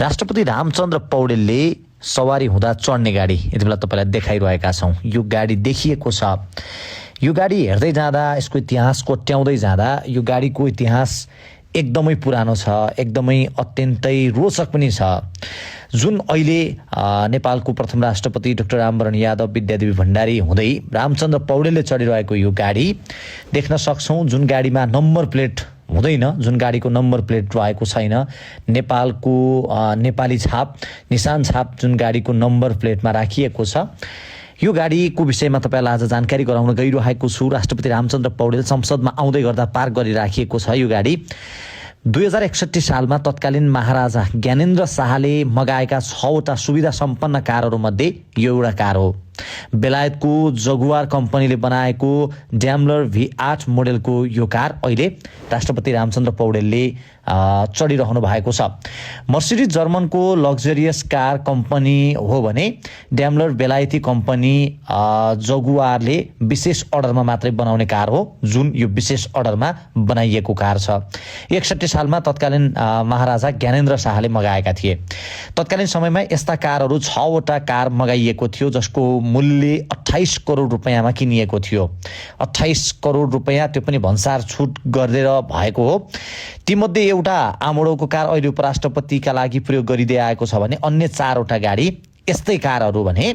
राष्ट्रपति रामचन्द्र पौडेलले सवारी हुँदा चढ्ने गाडी यति बेला तपाईलाई देखाइरहेका छौं। यो गाडी देखिएको छ। यो गाडी हेर्दै जाँदा यसको इतिहास कोट्याउँदै जाँदा यो गाडीको इतिहास एकदमै पुरानो छ, एकदमै अत्यन्तै रोचक पनि छ। जुन अहिले नेपालको प्रथम राष्ट्रपति डाक्टर रामवरण यादव, विद्यादेवी भण्डारी हुँदै रामचन्द्र पौडेलले चढिरहेको यो गाडी देख्न सक्छौं। जुन गाडीमा नम्बर प्लेट हुँदैन, जुन गाडीको नम्बर प्लेट रहेको छैन, नेपालको नेपाली छाप, निशान छाप जुन गाडीको नम्बर प्लेटमा राखिएको छ, यो गाडीको विषयमा तपाईलाई आज जानकारी गराउन गइरहेको छु। राष्ट्रपति रामचन्द्र पौडेल संसदमा आउँदै गर्दा पार्क गरिराखिएको छ यो गाडी। 2061 सालमा तत्कालीन महाराजा ज्ञानेन्द्र शाहले मगाएका 6वटा सुविधा सम्पन्न कारहरूमध्ये यो एउटा कार हो। बेलायतको जगुआर कम्पनीले बनाएको ड्याम्लर V8 मोडेलको यो कार अहिले राष्ट्रपति रामचन्द्र पौडेलले चढिरहनु भएको छ। मर्सिडीज जर्मनको लग्जरियस कार कम्पनी हो भने ड्याम्लर बेलायती कम्पनी जगुआरले विशेष अर्डरमा मात्रै बनाउने कार हो, जुन यो विशेष अर्डरमा बनाइएको कार छ। 61 सालमा तत्कालीन महाराजा ज्ञानेन्द्र शाहले मगाएका थिए। तत्कालीन समयमा यस्ता कारहरू 6वटा कार मगाइएको थियो, जसको मूल्य 28 करोड रुपैयाँमा किनिएको थियो। 28 करोड रुपैयाँ, त्यो पनि भन्सार छुट गरेर भएको हो। तीमध्ये एउटा आमोडोको कार अहिले उपराष्ट्रपतिका लागि प्रयोग गरिँदै आएको छ भने अन्य 4वटा गाडी यस्तै कारहरू भने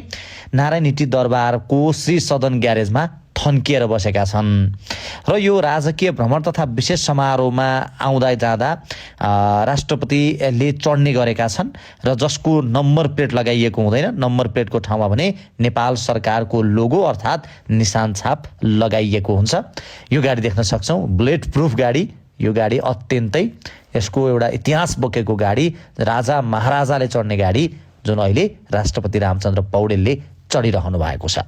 नारायणहिटी दरबारको श्री सदन ग्यारेजमा थन्किएर बसेका छन्। र यो राजकीय भ्रमण तथा विशेष समारोहमा आउँदा जाँदा राष्ट्रपतिले चढ्ने गरेका छन् र जसको नम्बर प्लेट लगाइएको हुँदैन। नम्बर प्लेटको ठाउँमा भने नेपाल सरकारको लोगो अर्थात् निशान छाप लगाइएको हुन्छ। यो गाडी देख्न सक्छौं, बुलेट प्रुफ गाडी। यो गाडी अत्यन्तै यसको एउटा इतिहास बोकेको गाडी, राजा महाराजाले चढ्ने गाडी, जुन अहिले राष्ट्रपति रामचन्द्र पौडेलले चढिरहनु भएको छ।